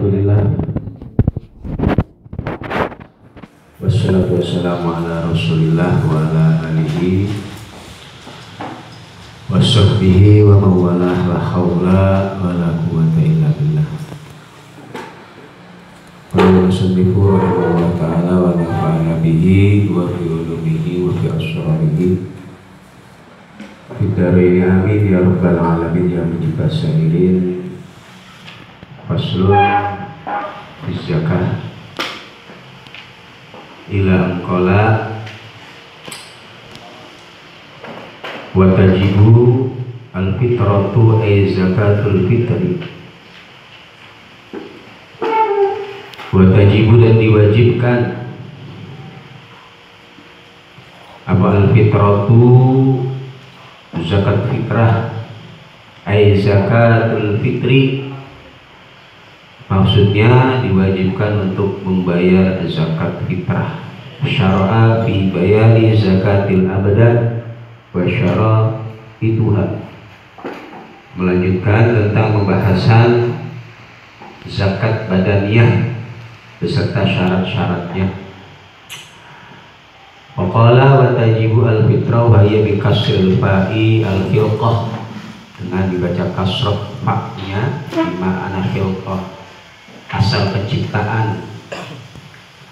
Alhamdulillah, wassalatu wassalamu ala rasulillah wa ala alihi wa sahbihi wa mawalah, la hawla wa la quwwata illa billah. Qala musannifu rahimahullah ta'ala wa nafa'ana bihi wa fi ulumihi wa fi asrarihi fid-dharain amin ya rabbal alamin ya mujibas sa'ilin. Faslun fi zakah ila anqala wa tajibu al-fitratu ay zakatul fitri wa tajibu dan diwajibkan apa al-fitratu zakat fitrah ay zakatul fitri, maksudnya diwajibkan untuk membayar zakat fitrah. Syara'a fi bayani zakatil abadan wa syara'ituha, melanjutkan tentang pembahasan zakat badaniyah beserta syarat-syaratnya. Waqala wa tajibu al-fitrah wa hiya bi kasril fa'i al-khilqah, dengan dibaca kasrah fa-nya bima ana khilqah, asal penciptaan.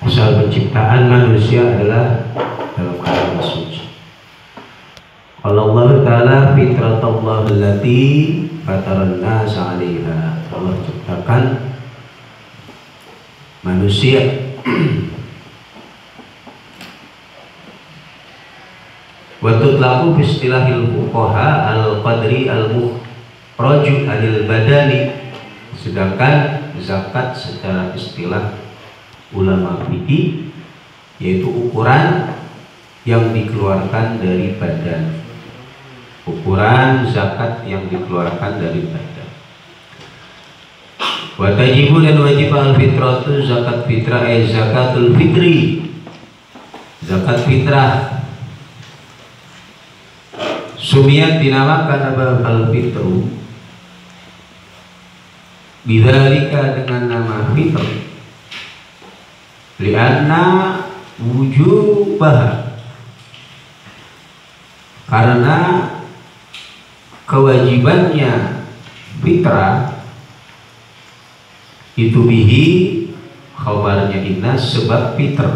Asal penciptaan manusia adalah dalam keadaan suci. Allah Ta'ala fitratullah allati fataran nas 'alaiha, Allah ciptakan manusia wa tutlaqu fi istilahil fuqaha al-qadri al-mukhraju 'anil badani, sedangkan zakat secara istilah ulama fikih yaitu ukuran yang dikeluarkan dari badan, ukuran zakat yang dikeluarkan dari badan. Wa tajibu dan wajib al-fitratu zakat fitrah ay zakatul fitri, zakat fitrah. Sumiyat dinamakan apa al-fitru bidzalika, dengan nama fitr, lianna wujubah, karena kewajibannya fitrah itu bihi khabarnya inna sebab fitr,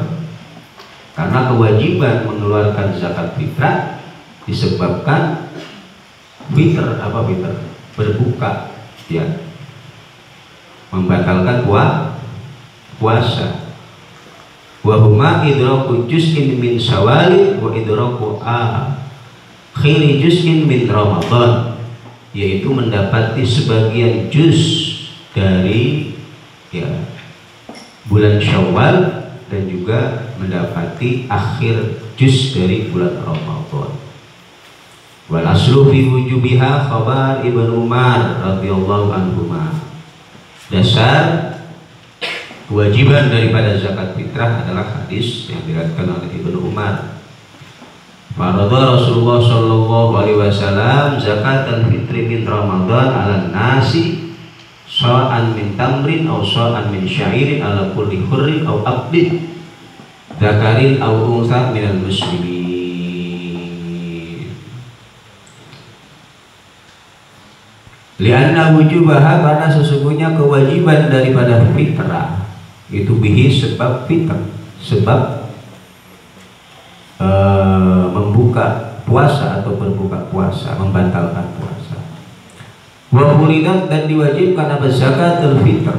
karena kewajiban mengeluarkan zakat fitrah disebabkan fitr. Apa fitr? Berbuka, ya, membatalkan puasa. Wa huma idraku juz'in min syawal wa idraku akhiri juz'in min ramadan, yaitu mendapati sebagian juz dari bulan Syawal dan juga mendapati akhir juz dari bulan Ramadan. Wal aslu fi wujubiha khabar Ibnu Umar radhiyallahu anhuma, dasar kewajiban daripada zakat fitrah adalah hadis yang diriwayatkan oleh Ibnu Umar. Faradha Rasulullah sallallahu alaihi wasallam zakatul fitri min Ramadan 'alan nasi sa'an min tamrin aw sa'an min sya'irin ala kulli hurrin aw abdin dzakarin aw untha minal muslimin. Lianna wujubaha, karena sesungguhnya kewajiban daripada fitrah itu bihi sebab fitr, sebab membuka puasa atau berbuka puasa, membatalkan puasa. Wa furidat, dan diwajibkan apa zakatul fitr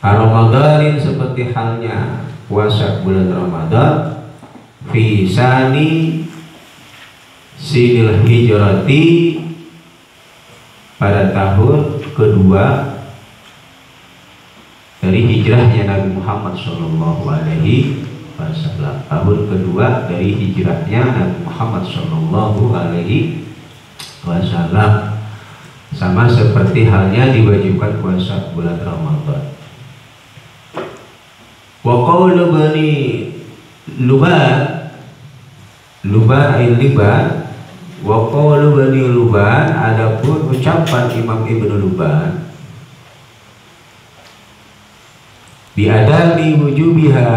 Ramadanin, seperti halnya puasa bulan Ramadan, fi sani sinil hijrati, pada tahun kedua dari hijrahnya Nabi Muhammad sallallahu alaihi wasallam, tahun kedua dari hijrahnya Nabi Muhammad sallallahu alaihi wasallam, sama seperti halnya diwajibkan puasa bulan Ramadan. Wa qawlu bani Luban ay liban, wa qawlu bani Luban, adapun ucapan Imam Ibnu Luban biadami wujubiha,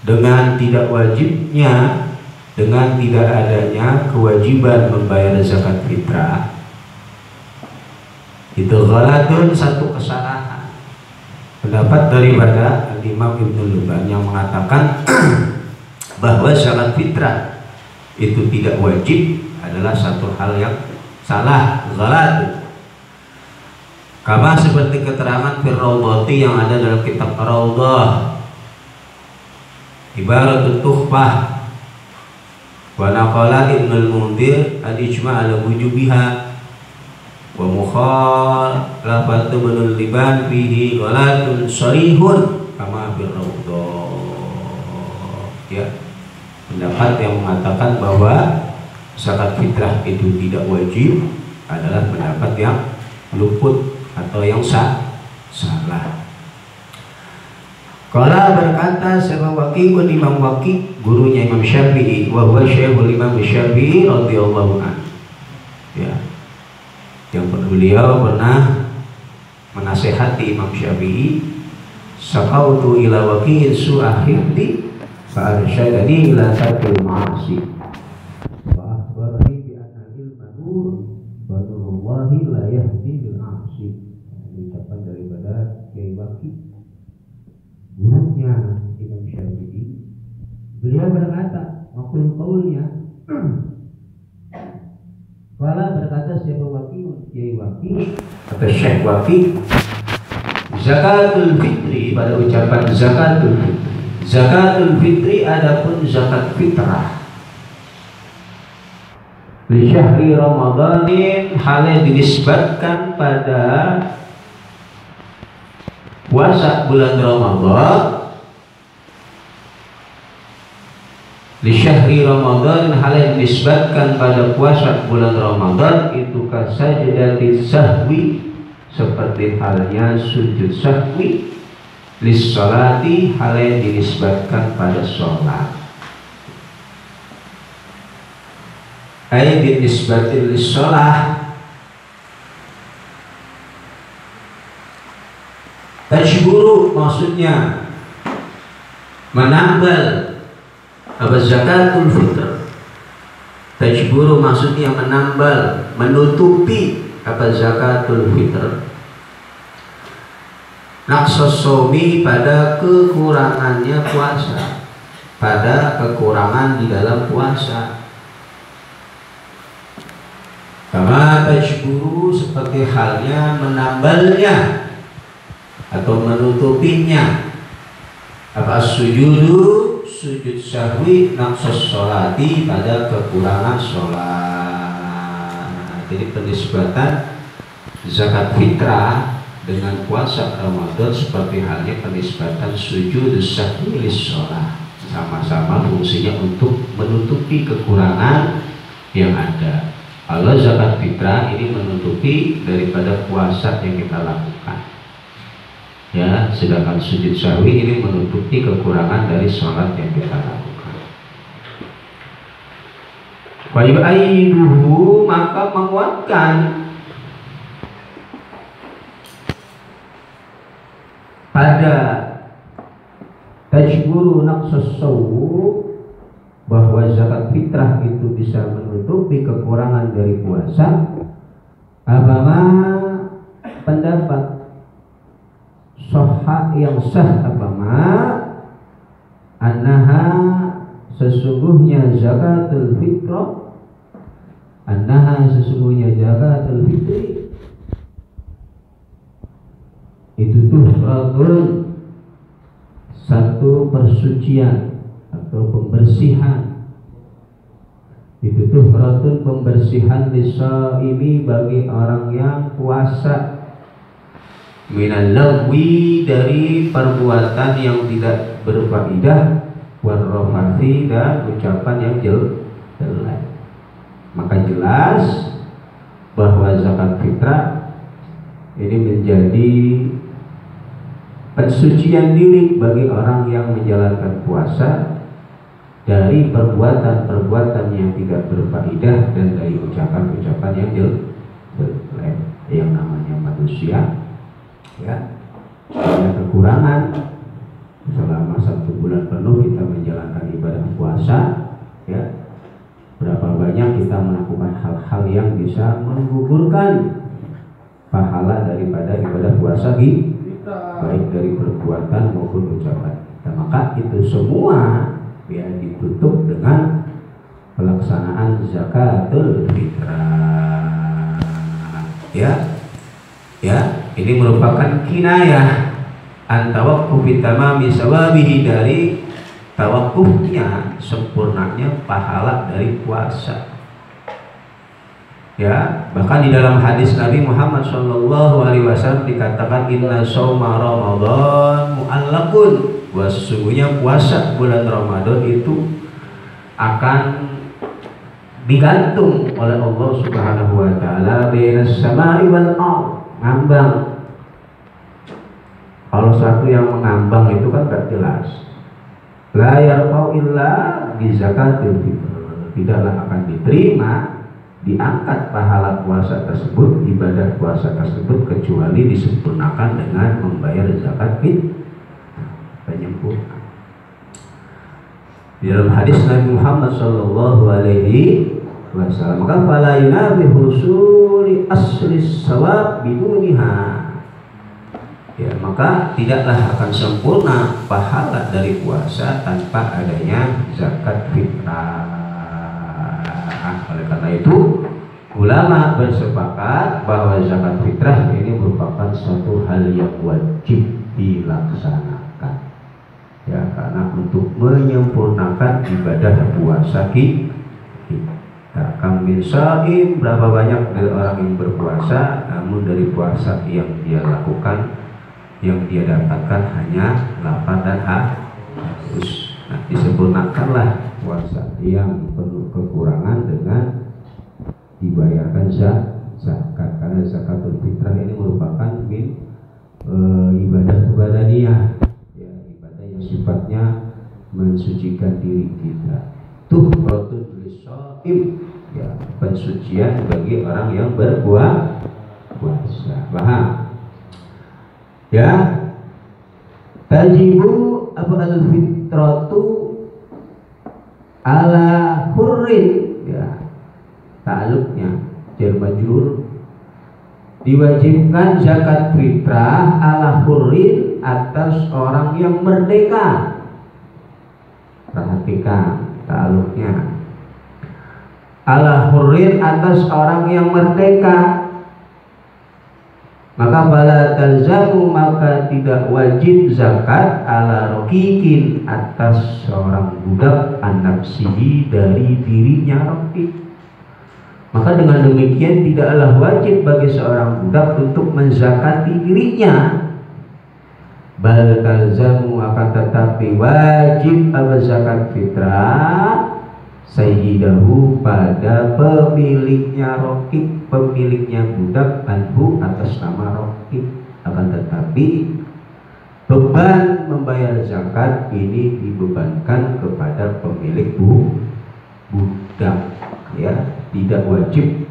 dengan tidak wajibnya, dengan tidak adanya kewajiban membayar zakat fitrah, itu ghalatun, satu kesalahan. Pendapat daripada Imam Ibnu Luban yang mengatakan bahwa zakat fitrah itu tidak wajib adalah satu hal yang salah, ghalatun. Kama seperti keterangan Firraudhati yang ada dalam kitab Raudhah, ibaratut tuhfah, wa naqala Ibnul Mundhir al-ijma' ala wujubiha wa mukhalafatu Ibnul Liban fihi ghalatun sharihun kama Firraudhah. Ya, pendapat yang mengatakan bahwa zakat fitrah itu tidak wajib adalah pendapat yang luput atau yang salah. Qala berkata Syekh Waqi' Imam Waqi', gurunya Imam Syafi'i, wa huwa Syekhul Imam Syafi'i radhiyallahu anhu. Ya. Yang beliau pernah menasihati Imam Syafi'i, saqautu ila Waqi'in su'a hifdi fa arsyadani ila tarkil ma'asi wa akhbarani bi anna ilma nur wa nurullahi la yahdi bil 'asi. Ucapan daripada Kiai Waqi', gurunya Imam Syafi'i. Beliau berkata, makul qaulnya, Fala berkata Syekh Waqi', Kiai Waqi' atau Syekh Waqi', zakatul fitri, pada ucapan zakatul fitri, zakatul fitri adapun zakat fitrah li syahri Ramadanin, halnya dinisbatkan pada puasa bulan Ramadan, li syahri Ramadan, halnya dinisbatkan pada puasa bulan Ramadan, itu kasajdatis sahwi, seperti halnya sujud sahwi, lis sholati, halnya dinisbatkan pada sholat. Ay dinisbatil lis sholat, tajburu maksudnya menambal apa zakatul fitr. Tajburu maksudnya menambal, menutupi apa zakatul fitr. Naqsasomi, pada kekurangannya puasa, pada kekurangan di dalam puasa. Kama tajburu, seperti halnya menambalnya atau menutupinya apa sujudu, sujud sahwi, naqsas sholati, pada kekurangan sholat. Jadi penisbatan zakat fitrah dengan puasa Ramadan seperti halnya penisbatan sujud sahwi lis sholat, sama-sama fungsinya untuk menutupi kekurangan yang ada. Kalau zakat fitrah ini menutupi daripada puasa yang kita lakukan, ya, sedangkan sujud sahwi ini menutupi kekurangan dari sholat yang kita lakukan. Wa yu'ayyiduhu, maka menguatkan pada tajburu naqsas sawm, bahwa zakat fitrah itu bisa menutupi kekurangan dari puasa. Apama pendapat sahha yang sah, apama annaha, sesungguhnya zakatul fitrah, annaha, sesungguhnya zakatul fitri itu tuhratun, satu persucian atau pembersihan, itu tuhratun, pembersihan lisaimi, bagi orang yang puasa, minal lagwi, dari perbuatan yang tidak berfaedah, warrafati, dan ucapan yang jelek. Maka jelas bahwa zakat fitrah ini menjadi pensucian diri bagi orang yang menjalankan puasa dari perbuatan-perbuatan yang tidak berfaedah dan dari ucapan-ucapan yang jelek. Yang namanya manusia, ya, ada kekurangan selama 1 bulan penuh kita menjalankan ibadah puasa, ya, berapa banyak kita melakukan hal-hal yang bisa menggugurkan pahala daripada ibadah puasa baik dari perbuatan maupun ucapan kita. Maka itu semua ya ditutup dengan pelaksanaan zakatul fitrah. Ya, ini merupakan kinayah antawakkufi tamami sawabihi, dari tawakufnya sempurnanya pahala dari puasa. Ya, bahkan di dalam hadis Nabi Muhammad SAW dikatakan inna shauma Ramadan mu'allaqun, bahwa sesungguhnya puasa bulan Ramadan itu akan digantung oleh Allah Subhanahu wa taala bainas samai wal ardh, ngambang. Kalau satu yang mengambang itu kan gak jelas. La yarfa'u illa bi zakatil fitr, tidaklah akan diterima, diangkat pahala puasa tersebut, ibadah puasa tersebut, kecuali disempurnakan dengan membayar zakat fitrah, penyempurna. Di dalam hadis Nabi Muhammad sallallahu alaihi wasallam, maka fala yunabi husuli asli sawab biduniha, ya, maka tidaklah akan sempurna pahala dari puasa tanpa adanya zakat fitrah. Oleh karena itu ulama bersepakat bahwa zakat fitrah ini merupakan suatu hal yang wajib dilaksanakan, ya, karena untuk menyempurnakan ibadah puasa kita. Kamil saim, berapa banyak dari orang yang berpuasa, namun dari puasa yang dia lakukan, yang dia dapatkan hanya lapar dan haus. Nah, disempurnakanlah puasa yang penuh kekurangan dengan dibayarkan zakat, karena zakatul fitrah ini merupakan ibadah badaniyah, ya, ibadah yang sifatnya mensucikan diri kita. Tuhratul lishaim, ya, pensucian bagi orang yang berpuasa. Paham? Ya, tajibu al fitratu ala hurrin, ya, ta'alluqnya jar majrur, diwajibkan zakat fitrah ala hurrin, atas orang yang merdeka. Perhatikan ta'alluqnya, ala hurrin, atas orang yang merdeka. Maka bala talzamu, maka tidak wajib zakat ala rokikin, atas seorang budak, an-nafsihi, dari dirinya rokik. Maka dengan demikian tidaklah wajib bagi seorang budak untuk menzakati dirinya. Bal talzamu, akan tetapi wajib zakat fitrah sayyidahu, pada pemiliknya rokik, pemiliknya budak, anhu, atas nama rokik. Akan tetapi beban membayar zakat ini dibebankan kepada pemilik budak, ya, tidak wajib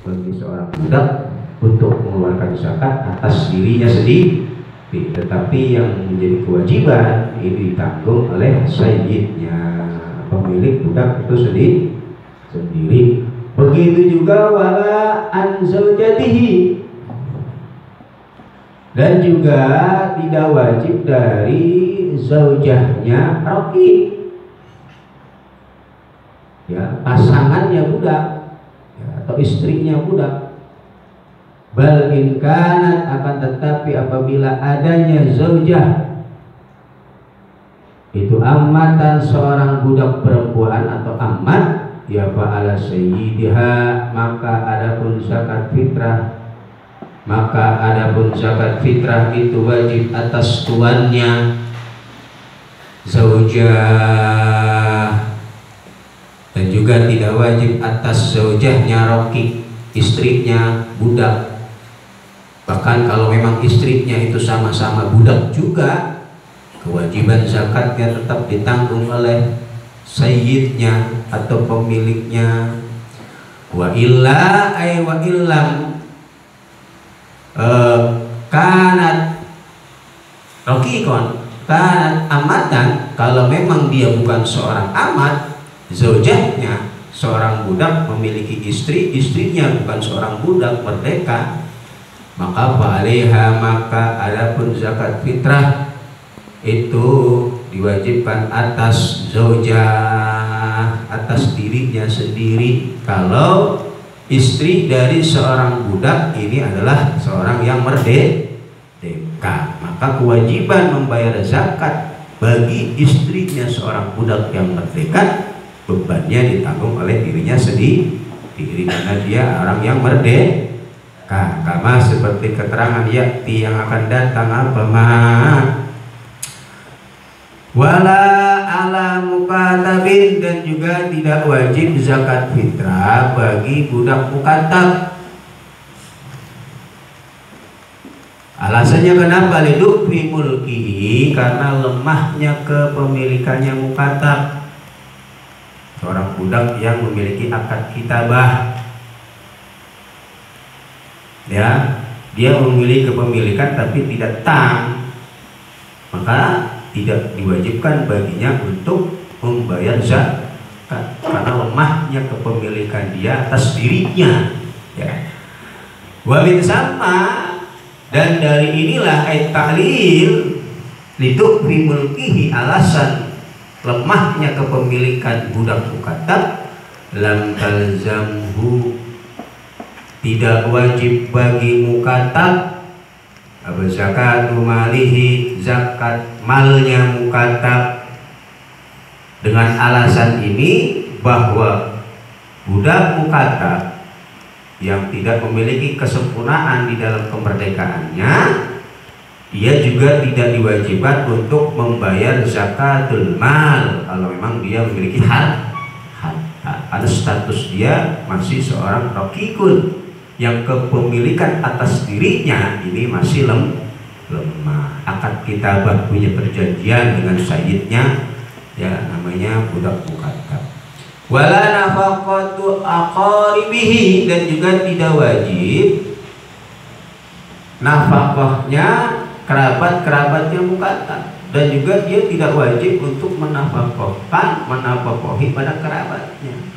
bagi seorang budak untuk mengeluarkan zakat atas dirinya sendiri, tetapi yang menjadi kewajiban ini ditanggung oleh sayyidnya, pemilik budak itu sendiri. Begitu juga wala an zaujatihi, dan juga tidak wajib dari zaujahnya raqib, ya, pasangannya budak, ya, atau istrinya budak. Bal in kanat, akan tetapi apabila adanya zaujah itu amatan, seorang budak perempuan atau amat, ya fa'ala sayyidiha, maka adapun zakat fitrah, itu wajib atas tuannya zaujah, dan juga tidak wajib atas zaujahnya raqib, istrinya budak. Bahkan kalau memang istrinya itu sama-sama budak juga, kewajiban zakatnya tetap ditanggung oleh sayyidnya atau pemiliknya. Wa illa ay wa illam kanat Rokikon kan amatan, kalau memang dia bukan seorang amat, zaujahnya seorang budak memiliki istri, istrinya bukan seorang budak merdeka, maka fa'alaiha, maka adapun zakat fitrah itu diwajibkan atas zaujah, atas dirinya sendiri. Kalau istri dari seorang budak ini adalah seorang yang merdeka, maka kewajiban membayar zakat bagi istrinya seorang budak yang merdeka, bebannya ditanggung oleh dirinya sendiri karena dia orang yang merdeka. Kama seperti keterangan yakti yang akan datang apa wala ala mukatabin, dan juga tidak wajib zakat fitrah bagi budak mukatab. Alasannya kenapa? Liduk fi mulkihi, karena lemahnya kepemilikannya mukatab, seorang budak yang memiliki akad kitabah, ya, dia memiliki kepemilikan tapi tidak tam, maka tidak diwajibkan baginya untuk membayar zakat karena lemahnya kepemilikan dia atas dirinya, ya. Wa min sama, dan dari inilah ayat ta'lil liduk fi mulkihi, alasan lemahnya kepemilikan budak mukatab, lam talzamhu, tidak wajib bagi mukatab zakat malihi, zakat malnya mukatab, dengan alasan ini bahwa budak mukatab yang tidak memiliki kesempurnaan di dalam kemerdekaannya, dia juga tidak diwajibkan untuk membayar zakatul mal kalau memang dia memiliki harta, ada status dia masih seorang rokikun yang kepemilikan atas dirinya ini masih lemah. Akad kitabah, punya perjanjian dengan sayyidnya, ya, namanya budak mukatab. Wala nafaqatu aqaribihi, dan juga tidak wajib nafkahnya kerabat-kerabatnya mukatab, dan juga dia tidak wajib untuk menafkahi pada kerabatnya.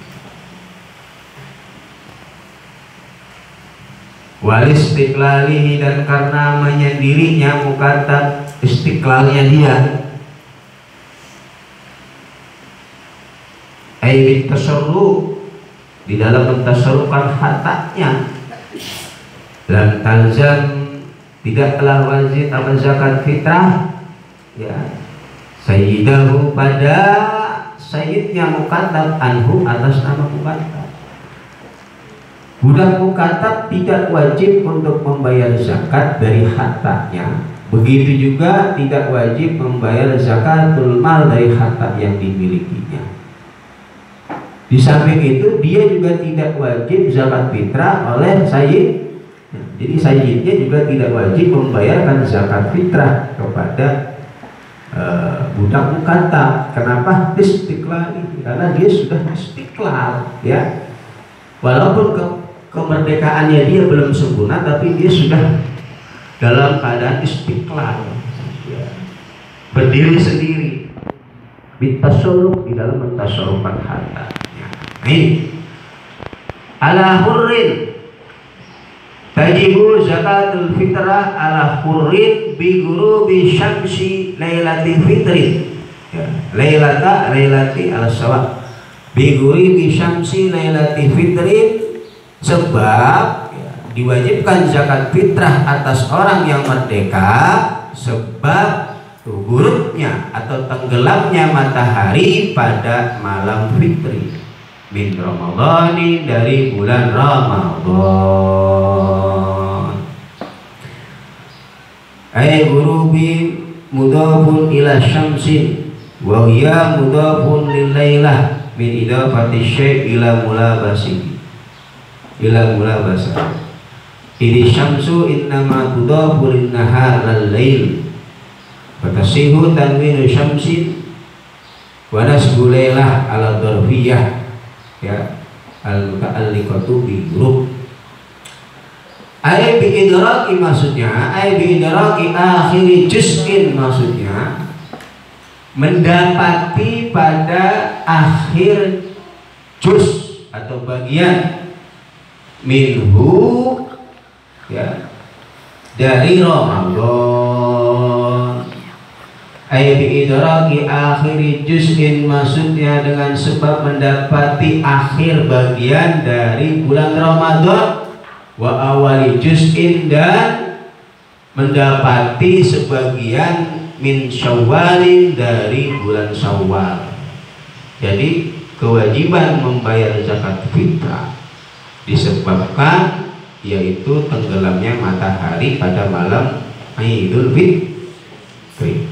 Wal istiqlalihi, dan karena menyendirinya mukatab, istiqlalnya dia, aibit tasarruf, di dalam mentasarrufkan hartanya, lam talzam, tidaklah wajib apa zakat fitrah, ya, sayyidahu, pada sayyidnya mukatab, anhu, atas nama mukatab. Budak mukatab tidak wajib untuk membayar zakat dari hartanya. Begitu juga tidak wajib membayar zakatul mal dari harta yang dimilikinya. Di samping itu dia juga tidak wajib zakat fitrah oleh sayyid. Jadi sayyidnya juga tidak wajib membayarkan zakat fitrah kepada budak mukatab. Kenapa? Istiqlal, karena dia sudah istiqlal, ya. Walaupun kemerdekaannya dia belum sempurna, tapi dia sudah dalam keadaan istiqlal, ya, berdiri sendiri, bitasarruf, di dalam mentasarrufkan hartanya. Ini ala hurrin tajibu zakatul fitrah ala hurrin bi ghurubi syamsi lailatul fitri, ya, lailati ala sawa bi ghurubi syamsi lailatul fitri, sebab, ya, diwajibkan zakat fitrah atas orang yang merdeka sebab gurubnya atau tenggelamnya matahari pada malam fitri min Ramadhani, dari bulan Ramadhan. Ay gurubi mudhafun ila syamsin wa hiya mudhafun lil lailah min idafati syai' ila mulabasi ila mulabasa. Ini syamsu innama tudhafu lin nahar lal lail, fatasihu tanwinu syamsin wa nasbu lailah ala dharfiyah, ya, al muta'alliqatu bi ghurub. Ai bi idraki maksudnya, ai bi idraki akhiri juz'in maksudnya mendapati pada akhir juz atau bagian minhu ya dari Ramadan. Ai bi idraki akhiri juz'in maksudnya dengan sebab mendapati akhir bagian dari bulan Ramadan, wa awali juz'in dan mendapati sebagian min Syawalin dari bulan Syawal. Jadi kewajiban membayar zakat fitrah disebabkan yaitu tenggelamnya matahari pada malam Idul Fitri,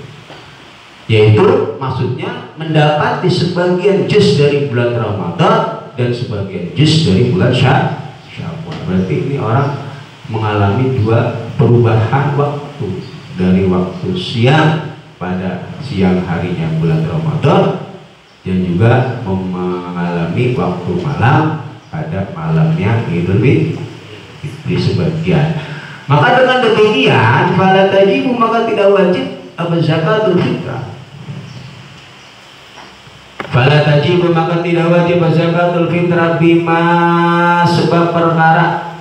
yaitu maksudnya mendapati sebagian juz dari bulan Ramadan dan sebagian juz dari bulan Syawal. Berarti ini orang mengalami dua perubahan waktu, dari waktu siang pada siang harinya bulan Ramadan dan juga mengalami waktu malam pada malamnya Idul Fitri sebagian. Maka dengan demikian fala tajibu maka tidak wajib zakatul fitrah. Fala tajibu maka tidak wajib zakatul fitrah bima sebab perkara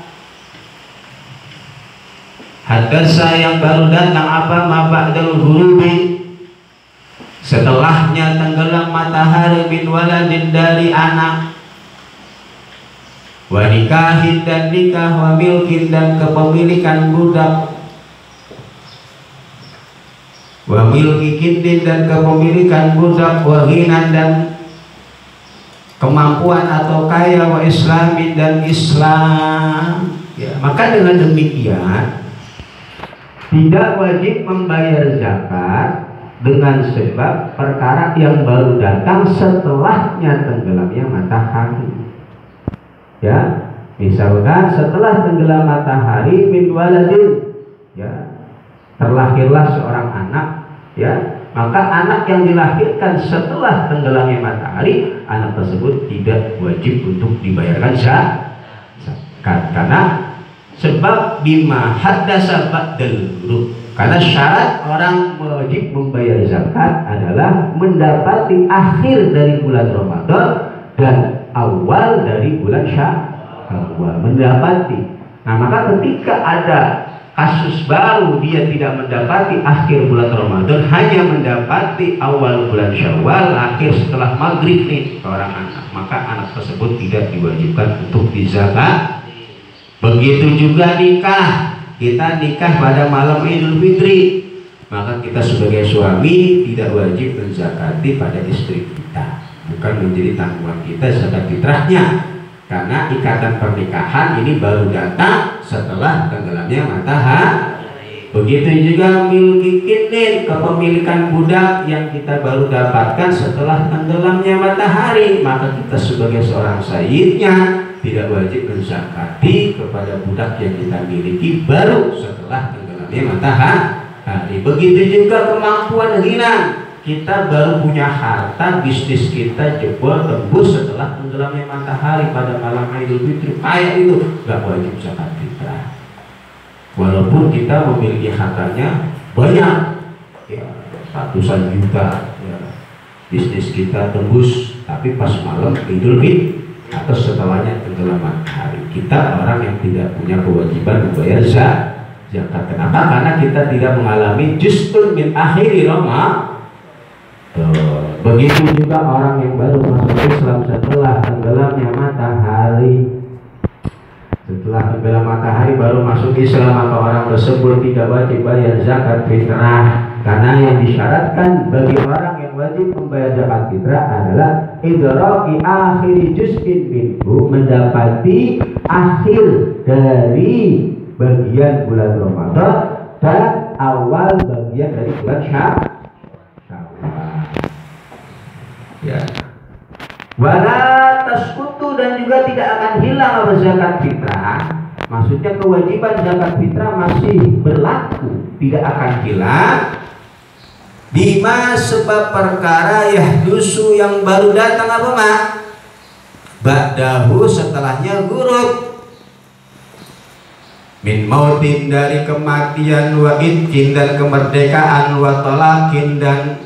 hadasa yang baru datang apa ma ba'dal ghurubi setelahnya tenggelam matahari min waladin dari anak, wa nikahin dan nikah, wa milkin dan kepemilikan budak, wa milki kindin dan kepemilikan budak, wa ghinan dan kemampuan atau kaya, wa islamin dan Islam ya. Maka dengan demikian tidak wajib membayar zakat dengan sebab perkara yang baru datang setelahnya tenggelamnya matahari ya. Misalkan setelah tenggelam matahari min waladin ya, terlahirlah seorang anak ya, maka anak yang dilahirkan setelah tenggelamnya matahari, anak tersebut tidak wajib untuk dibayarkan zakat karena sebab bima haddasa ba'dal ghurub, karena syarat orang wajib membayar zakat adalah mendapati akhir dari bulan Ramadan dan awal dari bulan Syawal, mendapati. Nah maka ketika ada kasus baru dia tidak mendapati akhir bulan Ramadan, hanya mendapati awal bulan Syawal, akhir setelah maghrib nih seorang anak, maka anak tersebut tidak diwajibkan untuk dizakat. Begitu juga nikah, kita nikah pada malam Idul Fitri, maka kita sebagai suami tidak wajib menzakati pada istri kita, bukan menjadi tanggungan kita zakat fitrahnya, karena ikatan pernikahan ini baru datang setelah tenggelamnya matahari. Begitu juga milki kindin, kepemilikan budak yang kita baru dapatkan setelah tenggelamnya matahari, maka kita sebagai seorang sayyidnya tidak wajib menzakati kepada budak yang kita miliki baru setelah tenggelamnya matahari. Begitu juga kemampuan ghina, kita baru punya harta, bisnis kita jebol tembus setelah tenggelamnya matahari pada malam Idul Fitri, kayak itu nggak wajib zakat fitrah. Walaupun kita memiliki hartanya banyak ya, ratusan juta ya, bisnis kita tembus, tapi pas malam Idul Fitri atau setelahnya tenggelam matahari, kita orang yang tidak punya kewajiban membayar zakat. Kenapa? Karena kita tidak mengalami justru min akhiri Ramadan. Begitu juga orang yang baru masuk Islam setelah tenggelamnya matahari. Setelah tenggelam matahari baru masuk Islam, maka orang tersebut tidak wajib bayar zakat fitrah, karena yang disyaratkan bagi orang yang wajib membayar zakat fitrah adalah idraki akhiri juz'in minhu, mendapati akhir dari bagian bulan Ramadan dan awal bagian dari bulan Syawal ya. Wala tasqutu dan juga tidak akan hilang zakat fitrah. Maksudnya kewajiban zakat fitrah masih berlaku, tidak akan hilang. Bima sebab perkara yahdusu yang baru datang apa mak? Ba'dahu setelahnya ghurub. min mautin dari kematian, wa itkin dan kemerdekaan, wa talakin dan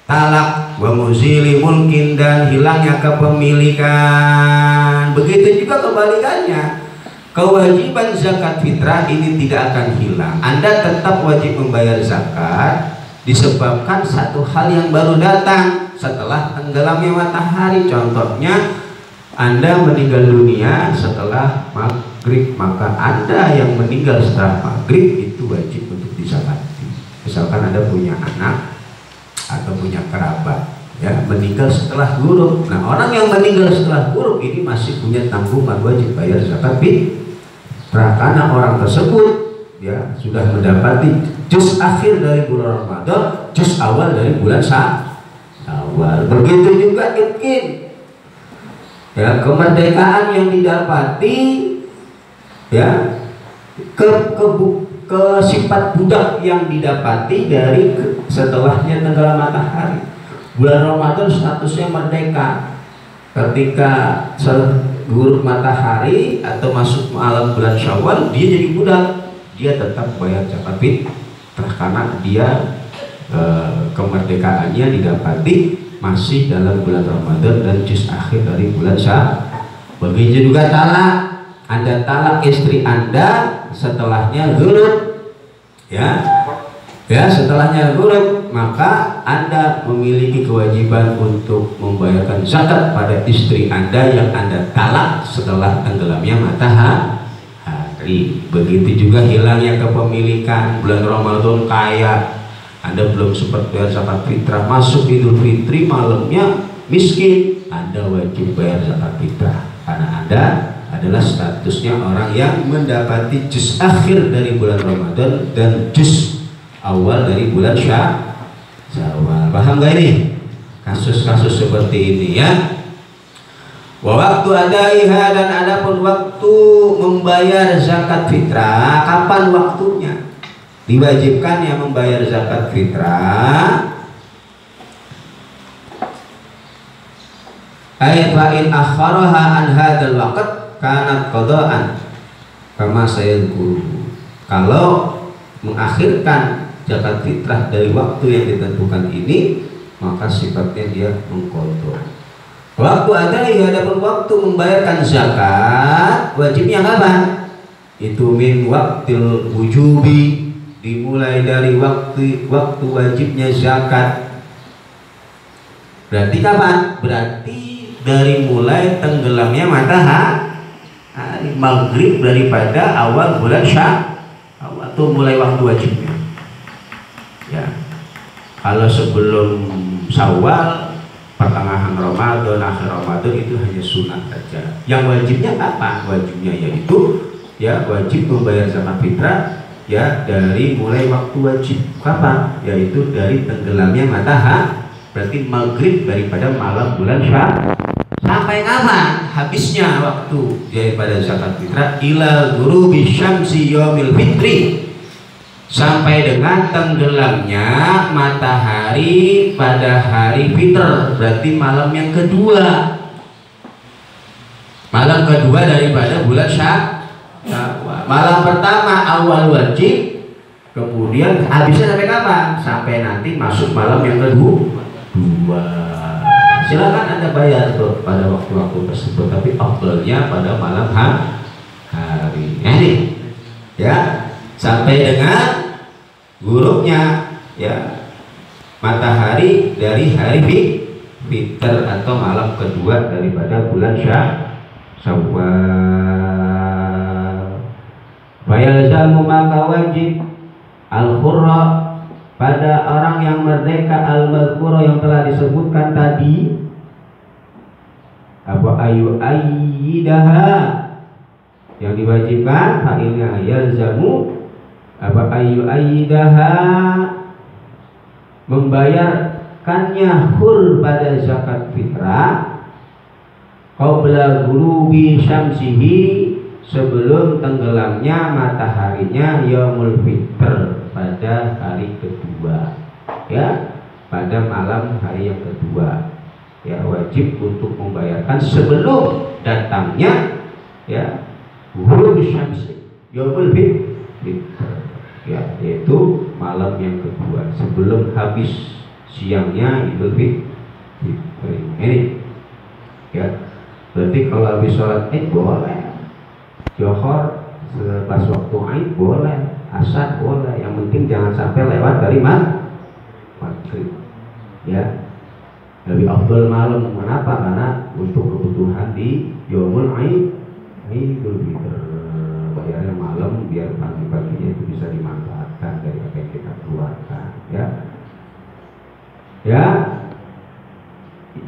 talak, wa muzili mulkin dan hilangnya kepemilikan. Begitu juga kebalikannya, kewajiban zakat fitrah ini tidak akan hilang. Anda tetap wajib membayar zakat disebabkan satu hal yang baru datang setelah tenggelamnya matahari. Contohnya, Anda meninggal dunia setelah maghrib, maka Anda yang meninggal setelah maghrib itu wajib untuk dizakati. Misalkan Anda punya anak atau punya kerabat ya meninggal setelah ghurub. Nah, orang yang meninggal setelah ghurub ini masih punya tanggungan wajib bayar zakat fitrah karena orang tersebut ya sudah mendapati juz akhir dari bulan Ramadan, juz awal dari bulan Syawal. Begitu juga itkin ya, kemerdekaan yang didapati ya, ke sifat budak yang didapati dari setelahnya tenggelam matahari. Bulan Ramadan statusnya merdeka. Ketika ghurub matahari atau masuk malam bulan Syawal, dia jadi budak. Dia tetap bayar zakat fitrah karena dia kemerdekaannya didapati masih dalam bulan Ramadan dan juz akhir dari bulan Syawal. Begitu juga talak. Anda talak istri Anda setelahnya ghurub ya setelahnya ghurub, maka Anda memiliki kewajiban untuk membayarkan zakat pada istri Anda yang Anda talak setelah tenggelamnya matahari. Begitu juga hilangnya kepemilikan. Bulan Ramadan kaya, Anda belum sempat bayar zakat fitrah, masuk Idul Fitri malamnya miskin, Anda wajib bayar zakat fitrah karena Anda adalah statusnya orang yang mendapati juz akhir dari bulan Ramadan dan juz awal dari bulan Syawal. Paham gak ini? Kasus-kasus seperti ini ya. Wa waktu adaiha dan adapun waktu membayar zakat fitrah, kapan waktunya? Diwajibkannya membayar zakat fitrah ay fa in akharaha an hadzal waqt kanat qadaan kama sayadhkuru. Kalau mengakhirkan zakat fitrah dari waktu yang ditentukan ini, maka sifatnya dia mengqadha. Waktu ada ya, adapun waktu membayarkan zakat wajibnya kapan? Itu min waktil wujubi, dimulai dari waktu wajibnya zakat. Berarti kapan? Berarti dari mulai tenggelamnya matahari, maghrib daripada awal bulan Syawal atau mulai waktu wajibnya. Ya, kalau sebelum Syawal, pertengahan Ramadan, akhir Ramadan itu hanya sunnah saja. Yang wajibnya kapan? Wajibnya yaitu ya wajib membayar zakat fitrah ya dari mulai waktu wajib. Kapan? Yaitu dari tenggelamnya matahari. Berarti maghrib daripada malam bulan Syawal. Sampai kapan habisnya waktu daripada zakat fitrah? Ila ghurubi syamsi yaumil fitri, sampai dengan tenggelamnya matahari pada hari fitr. Berarti malam yang kedua, malam kedua daripada bulan Syawal. Malam pertama awal wajib, kemudian habisnya sampai kapan? Sampai nanti masuk malam yang kedua. Silakan Anda bayar tuh pada waktu-waktu tersebut, tapi afdalnya pada malam hari. Ini ya, sampai dengan ghurubnya ya matahari dari hari fitr atau malam kedua daripada bulan Syawal. Fayalzamu maka wajib al-khurra pada orang yang merdeka al-madhkura yang telah disebutkan tadi, apa ayu ayyidaha yang diwajibkan fa'ilnya yalzamu apa ayu ayyidaha membayarkannya hur pada zakat fitrah qabla ghurubi syamsihi sebelum tenggelamnya mataharinya yaumul fitr pada hari kedua ya, pada malam hari yang kedua ya, wajib untuk membayarkan sebelum datangnya ya ghurub syamsi Yaumul Fitr, ya, yaitu malam yang kedua sebelum habis siangnya Idul Fitri. Ini ya, berarti kalau habis sholat Id boleh, Johor pas waktu Id boleh, Asar boleh, yang penting jangan sampai lewat dari maghrib ya. Lebih afdal malam, kenapa? Karena untuk kebutuhan di Yaumul Idul Fitr, bayarnya malam biar pagi-paginya itu bisa dimanfaatkan dari apa yang kita keluarkan ya. Ya,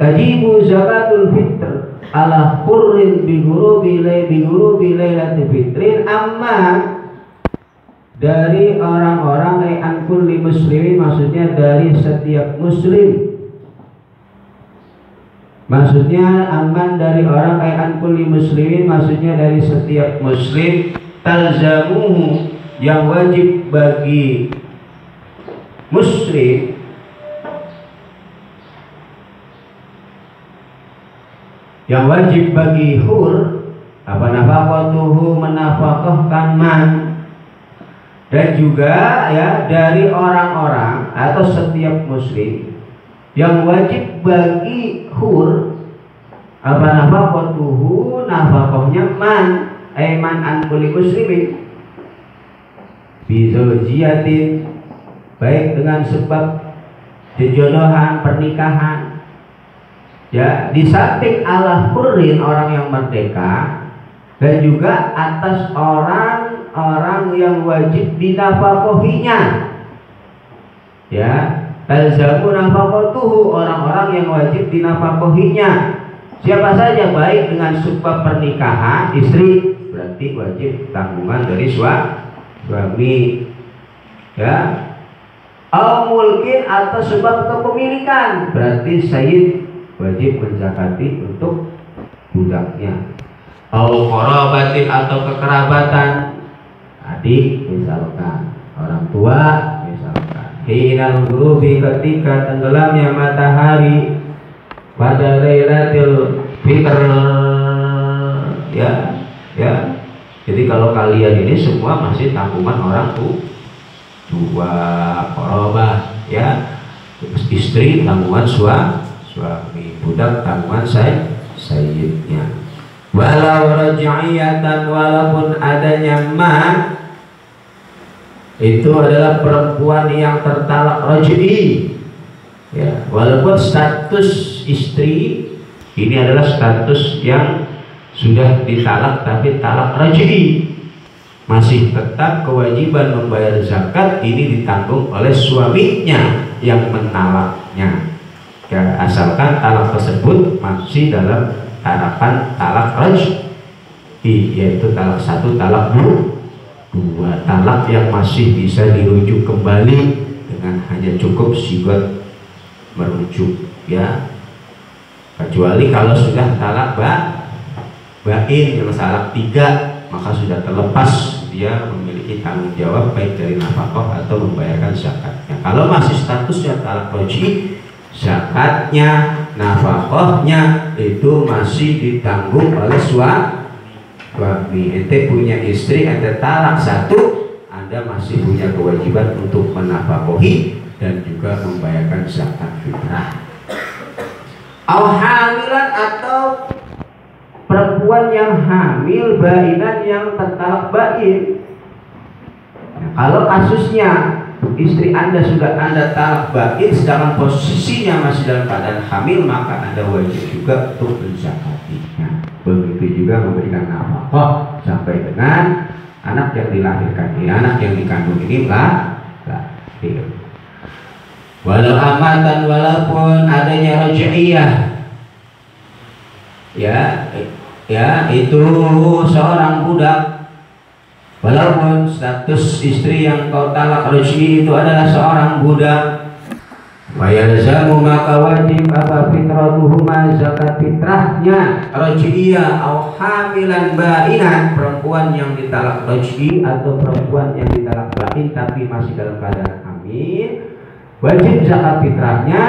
tajibu zakatul fitr ala qurrin bi ghurubi lailatul fitrin, amma dari orang-orang an kulli muslimin, maksudnya dari setiap muslim. Maksudnya aman dari orang an kulli muslimin, maksudnya dari setiap muslim, talzamuhu, yang wajib bagi muslim, yang wajib bagi hur, apa nafaqatuhu, menafkahkan man, dan juga ya dari orang-orang atau setiap muslim yang wajib bagi hur, apa nafaqatuhu, nafkahnya man, aiman an kulli muslimin, bizaujiyatin, baik dengan sebab jodohan pernikahan. Ya, di samping ala hurrin, orang yang merdeka, dan juga atas orang-orang yang wajib dinafkahinya. Ya, talzamu nafaqatuhu, orang-orang yang wajib dinafkahinya. Siapa saja, baik dengan sebab pernikahan, istri, berarti wajib tanggungan dari suami. Ya, au mulkin, atau sebab kepemilikan, berarti sayyid wajib menzakati untuk budaknya. Au qarabatin, atau kekerabatan, adik misalkan, orang tua misalkan. Hinal ghurubi, ketika tenggelamnya matahari pada Lailatul Fitr, ya, ya. Jadi kalau kalian ini semua masih tanggungan orang tua, qarabat, ya, istri tanggungan suami, budak tanggungan sayyidnya. Walau raj'iyatan, walaupun adanya man, itu adalah perempuan yang tertalak raj'i, ya, walaupun status istri ini adalah status yang sudah ditalak tapi talak raj'i, masih tetap kewajiban membayar zakat ini ditanggung oleh suaminya yang menalaknya. Ya, asalkan talak tersebut masih dalam tarakan talak raj'i, yaitu talak 1, talak 2, talak yang masih bisa dirujuk kembali dengan hanya cukup sigot merujuk, ya, kecuali kalau sudah talak bain yang talak 3, maka sudah terlepas, dia memiliki tanggung jawab baik dari nafkah atau membayarkan zakatnya. Kalau masih statusnya talak raj'i, zakatnya, nafkahnya itu masih ditanggung oleh suami. Ente punya istri, ente talak 1, Anda masih punya kewajiban untuk menafkahi dan juga membayarkan zakat fitrah. Au hamilan, atau perempuan yang hamil, bainan, yang tertalak bain. Nah, kalau kasusnya istri Anda sudah Anda talak bain sedangkan posisinya masih dalam keadaan hamil, maka Anda wajib juga untuk menzakatinya. Begitu juga memberikan nafkah sampai dengan anak yang dilahirkan ini, anak yang dikandung ini lahir. Walau amatan, walaupun adanya raj'iyah, ya itu seorang budak, walaupun status istri yang kau talak raj'i itu adalah seorang budak, fayalzamu, maka wajib apa fitratuhuma, zakat fitrahnya raj'iyah au hamilan bainan, perempuan yang ditalak raj'i atau perempuan yang ditalak bain tapi masih dalam keadaan hamil, wajib zakat fitrahnya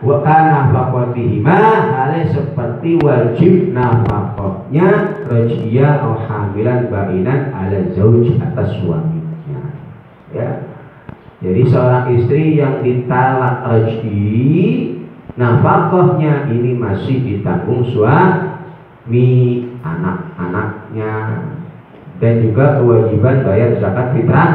wa kana nafaqatihima, hal seperti wajib nafkah nafkahnya raj'iyah atau hamilan ba'inan ala zauj atas suaminya. Ya. Jadi seorang istri yang ditalak raj'i, nafkahnya ini masih ditanggung suami, anak-anaknya, dan juga kewajiban bayar zakat fitrah.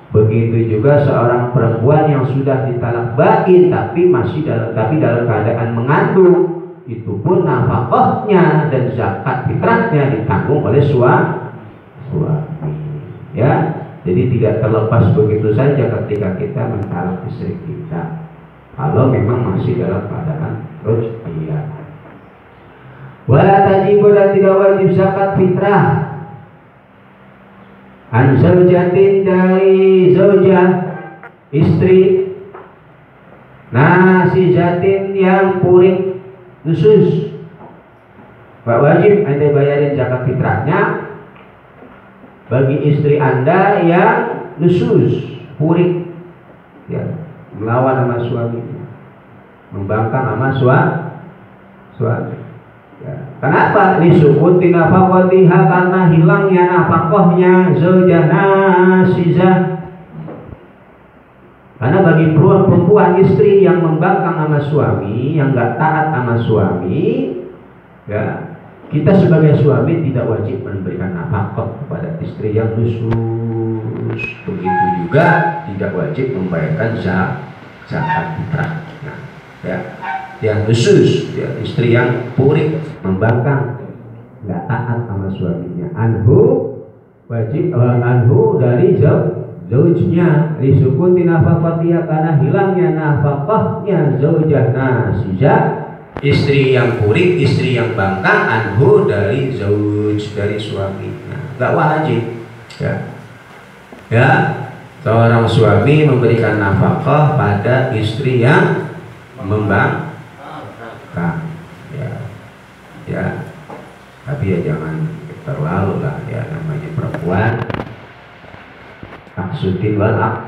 Begitu juga seorang perempuan yang sudah ditalak ba'in tapi dalam keadaan mengandung, itu pun nafkahnya dan zakat fitrahnya ditanggung oleh suami. Ya, jadi tidak terlepas begitu saja ketika kita mentalak istri kita, kalau memang masih dalam keadaan raj'iyah. Wala tajibu, dan tidak wajib zakat fitrah an zaujatin, dari zaujah istri, nasizatin yang purik nusus. Gak wajib Anda bayarin zakat fitrahnya bagi istri Anda yang nusus, purik, ya, melawan sama suaminya, membangkang sama suami. Ya. Kenapa? Lisukuti nafaqatiha, karena hilangnya nafkahnya zaujah nasizah. Karena bagi perempuan istri yang membangkang sama suami, yang gak taat sama suami, ya, kita sebagai suami tidak wajib memberikan nafkah kepada istri yang nusus. Begitu juga tidak wajib membayarkan zakat fitrah. Nah, ya, yang nusus, ya, istri yang purik, membangkang, nggak taat sama suaminya, anhu wajib anhu dari zaujnya, lisukuti nafaqatiha, karena hilangnya nafkahnya zaujah nasizah, istri yang purik, istri yang bangkang, anhu dari zauj, dari suaminya, nggak wajib. Ya, seorang suami memberikan nafkah pada istri yang membangkang. Ya, tapi ya jangan terlalu lah, ya, namanya perempuan maksudin walak,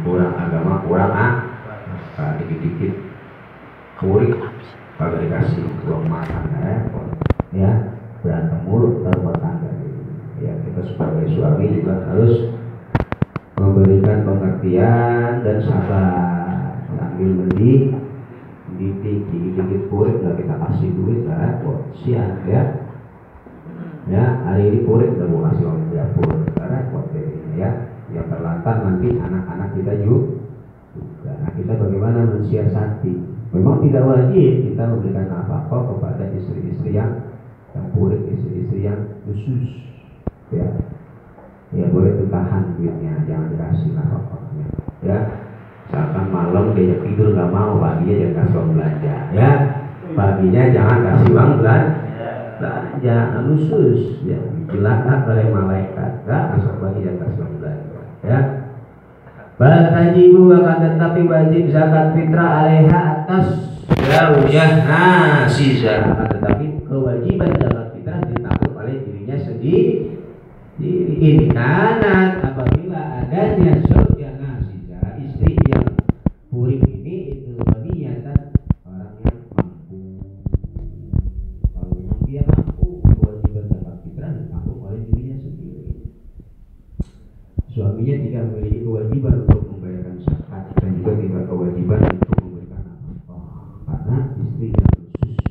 kurang agama, kurang dikit-dikit kurik, kalau dikasih uang makan, ya, berantem mulu rumah tangga. Ya, kita sebagai suami juga harus memberikan pengertian dan sabar sambil mendidik, dikit-dikit purik, nggak kita kasih duit, sian, ya. Ya, hari ini purik udah mau kasih uang dapur, repot ya. Yang terlantar nanti anak-anak kita juga. Nah, kita bagaimana mensiasati? Memang tidak wajib kita memberikan nafkah kepada istri-istri yang purik, istri-istri yang khusus. Ya, boleh ditahan duitnya, jangan dikasih nafkahnya. Ya, misalkan malam dia tidur nggak mau, paginya jangan kasih uang belanja. Ya, paginya jangan kasih uang belanja, khusus. Ya, dilaknat oleh malaikat. Nggak masuk pagi jangan kasih uang belanja. Ya, bal tajibu, akan tetapi wajib zakat fitrah alaiha atas zaujah nasizah, akan tetapi kewajiban zakat fitrah ditanggung oleh dirinya sendiri. Ini kanan apabila adanya zaujah nasizah, istri yang purik ini, itu baginya kan orang yang mampu. Kalau memang dia mampu, kewajiban zakat fitrah ditanggung oleh dirinya sendiri. Suaminya tidak memiliki kewajiban untuk membayarkan zakat dan juga tidak kewajiban untuk memberikan nafkah karena istri yang khusus.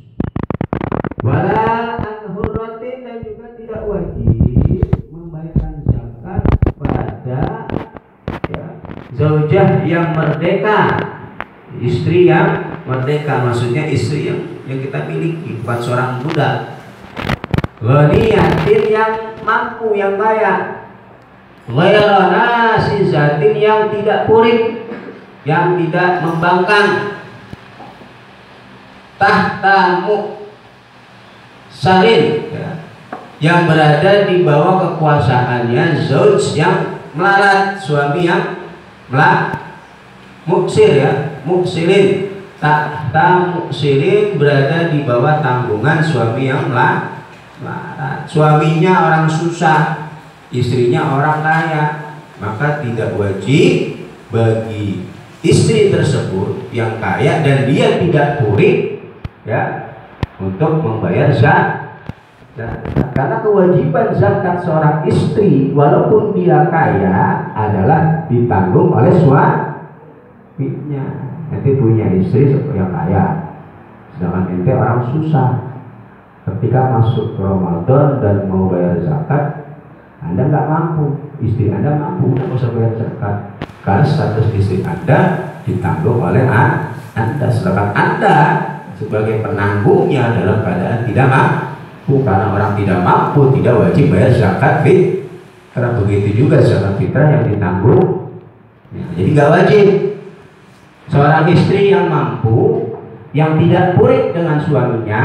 Wala an hurratin, dan juga tidak wajib membayarkan zakat pada, ya, zaujah yang merdeka, istri yang merdeka, maksudnya istri yang kita miliki, bukan seorang budak. Ghaniyatin, yang mampu, yang kaya. Ghairu nasizatin, yang tidak purik, yang tidak membangkang. Tahta muksarin, ya, yang berada di bawah kekuasaannya zauj yang melarat, suami yang muksir, ya, muksirin. Tahta muksirin, berada di bawah tanggungan suami yang melarat. Suaminya orang susah, istrinya orang kaya, maka tidak wajib bagi istri tersebut yang kaya dan dia tidak purik, ya, untuk membayar Karena kewajiban zakat seorang istri walaupun dia kaya adalah ditanggung oleh suaminya. Nanti punya istri yang kaya, sedangkan ente orang susah. Ketika masuk ke Ramadan dan mau bayar zakat, Anda nggak mampu, istri Anda mampu, nggak usah bayar zakat. Karena status istri Anda ditanggung oleh Anda, sedangkan Anda sebagai penanggungnya dalam keadaan tidak mampu. Karena orang tidak mampu tidak wajib bayar zakat fitrah. Begitu juga zakat fitrah yang ditanggung. Jadi nggak wajib. Seorang istri yang mampu, yang tidak purik dengan suaminya,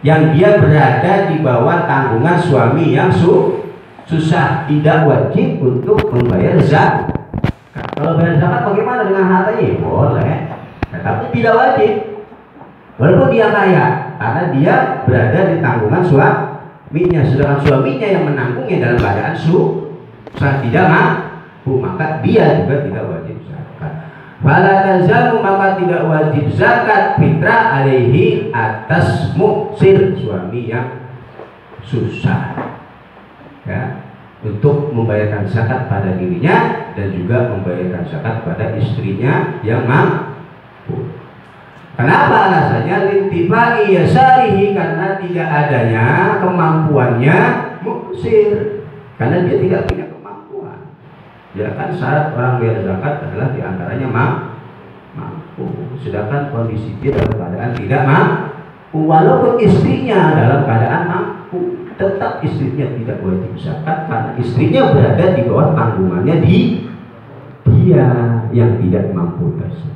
yang dia berada di bawah tanggungan suami yang susah, tidak wajib untuk membayar zakat. Kalau bayar zakat bagaimana dengan hartanya? Boleh, tetapi tidak wajib. Walaupun dia kaya, karena dia berada di tanggungan suaminya, sedangkan suaminya yang menanggungnya dalam keadaan susah tidak mampu, maka dia juga tidak wajib zakat. Fala tazamu, maka tidak wajib zakat fitrah alaihi atas muksir, suami yang susah, ya, untuk membayarkan zakat pada dirinya dan juga membayarkan zakat pada istrinya yang mampu. Kenapa alasannya? Lintifai yasarihi, karena tidak adanya kemampuannya muksir, karena dia tidak punya kemampuan. Ya kan, syarat orang bayar zakat adalah diantaranya mampu, sedangkan kondisi dia dalam keadaan tidak mampu. Walaupun istrinya dalam keadaan mampu, tetap istrinya tidak wajib zakat karena istrinya berada di bawah tanggungannya dia yang tidak mampu tersebut.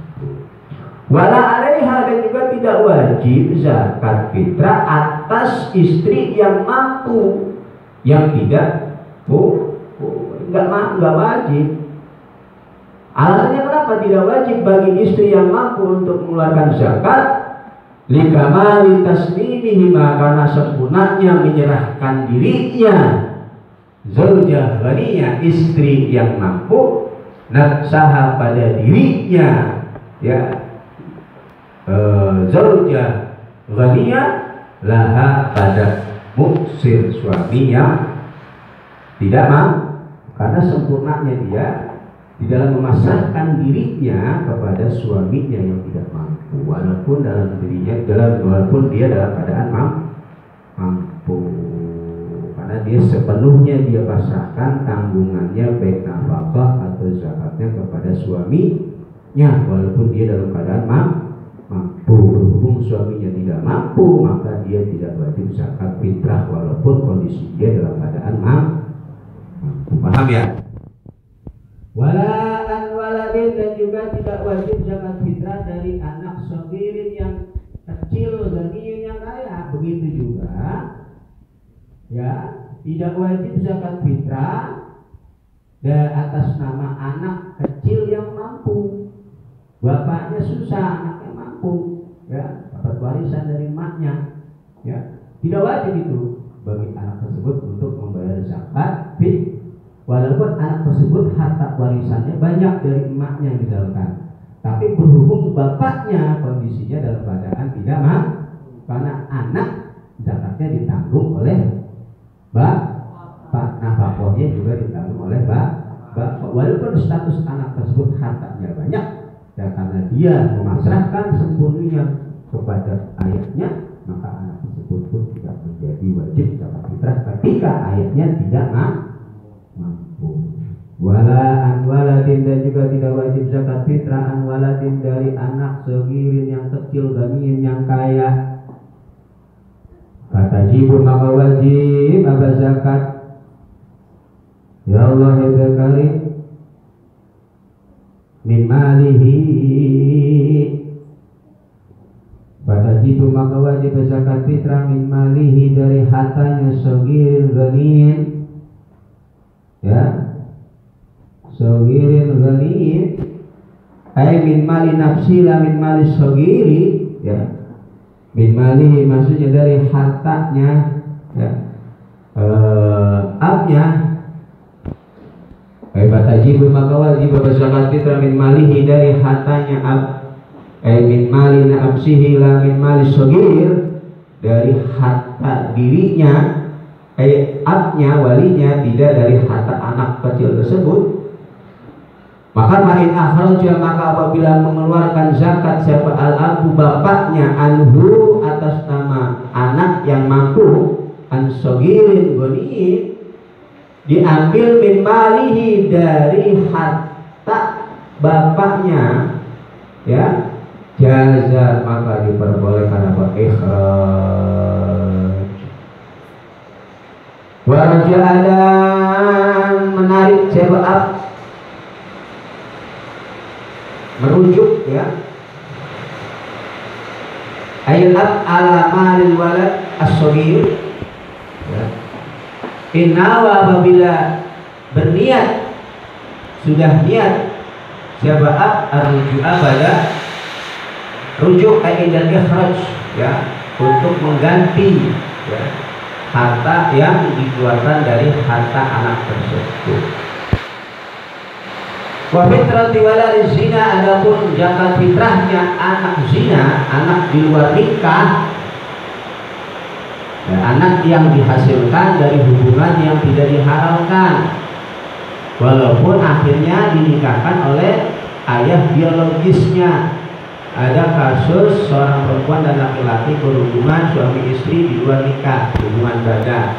Wala alaiha, dan juga tidak wajib zakat fitrah atas istri yang mampu, yang tidak nggak wajib. Alasannya kenapa tidak wajib bagi istri yang mampu untuk mengeluarkan zakat? Likamali taslimihima, karena sempurnanya menyerahkan dirinya zaujah ghaniyah, istri yang mampu, nafsaha pada dirinya, ya, zaujah ghaniyah laha pada muksir, suami yang tidak mampu. Karena sempurnanya dia di dalam memasrahkan dirinya kepada suaminya yang tidak mampu, walaupun walaupun dia dalam keadaan mampu. Karena dia sepenuhnya dia pasrahkan tanggungannya baik nafkah atau zakatnya kepada suaminya, walaupun dia dalam keadaan mampu. Berhubung suaminya tidak mampu, maka dia tidak wajib zakat fitrah walaupun kondisi dia dalam keadaan mampu. Paham ya? Wala an waladin, dan juga tidak wajib zakat fitrah dari anak sagirin yang kecil, ghaniyin yang kaya. Begitu juga, ya, tidak wajib zakat fitrah dari atas nama anak kecil yang mampu. Bapaknya susah, anaknya mampu, ya, dapat warisan dari emaknya, ya, tidak wajib itu bagi anak tersebut untuk membayar zakat fitrah. Walaupun anak tersebut harta warisannya banyak dari emaknya misalkan, tapi berhubung bapaknya kondisinya dalam keadaan tidak mampu, karena anak zakatnya ditanggung oleh bapak, nafkahnya juga ditanggung oleh bapak. Walaupun status anak tersebut hartanya banyak, ya, karena dia memasrahkan sepenuhnya kepada ayahnya, maka anak tersebut pun tidak menjadi wajib zakat fitrah ketika ayahnya tidak mampu. Wala an waladin, dan juga tidak wajib zakat fitrah an waladin dari anak sagirin yang kecil, ghaniyin yang kaya. Kata jibu, maka wajib apa zakat, ya Allah ya Karim, min malihi. Kata jibu, maka wajib zakat fitrah min malihi dari hartanya sagirin ghaniyin, ya, sagirin ghaniyin, ay min mali nafsi la min mali sagiri, ya, min mali maksudnya dari hartanya, ya, abnya. Ay batajibu, maka wajib zakat fitrah min malihi dari hartanya ab, ay min mali nafsihi la min mali sagir, dari harta dirinya, abnya, walinya, tidak dari harta anak kecil tersebut, maka main akhraja, maka apabila mengeluarkan zakat siapa al-abu bapaknya anhu atas nama anak yang mampu, an-sogirin goniin, diambil min malihi dari harta bapaknya, ya, jaza, maka diperbolehkan apa? Ikhraj. Waraja dan menarik sebab merujuk, ya, ayat ala malil walad as-saghir, ya. Innawa apabila berniat, sudah niat sebab ar-ruju'a pada rujuk dan ikhraj, ya, untuk mengganti, ya, harta yang dikeluarkan dari harta anak tersebut. Wa fitrati walad zina, adapun zakat fitrahnya anak zina, anak di luar nikah, ya, anak yang dihasilkan dari hubungan yang tidak dihalalkan, walaupun akhirnya dinikahkan oleh ayah biologisnya. Ada kasus seorang perempuan dan laki-laki berhubungan suami istri di luar nikah, hubungan badan,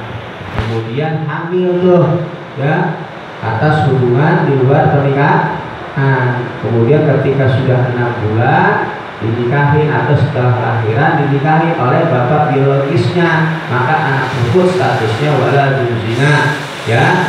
kemudian hamil tuh, ya, atas hubungan di luar pernikahan. Kemudian ketika sudah 6 bulan dinikahin atau setelah kelahiran dinikahi oleh bapak biologisnya, maka anak tersebut statusnya waladun zina, ya.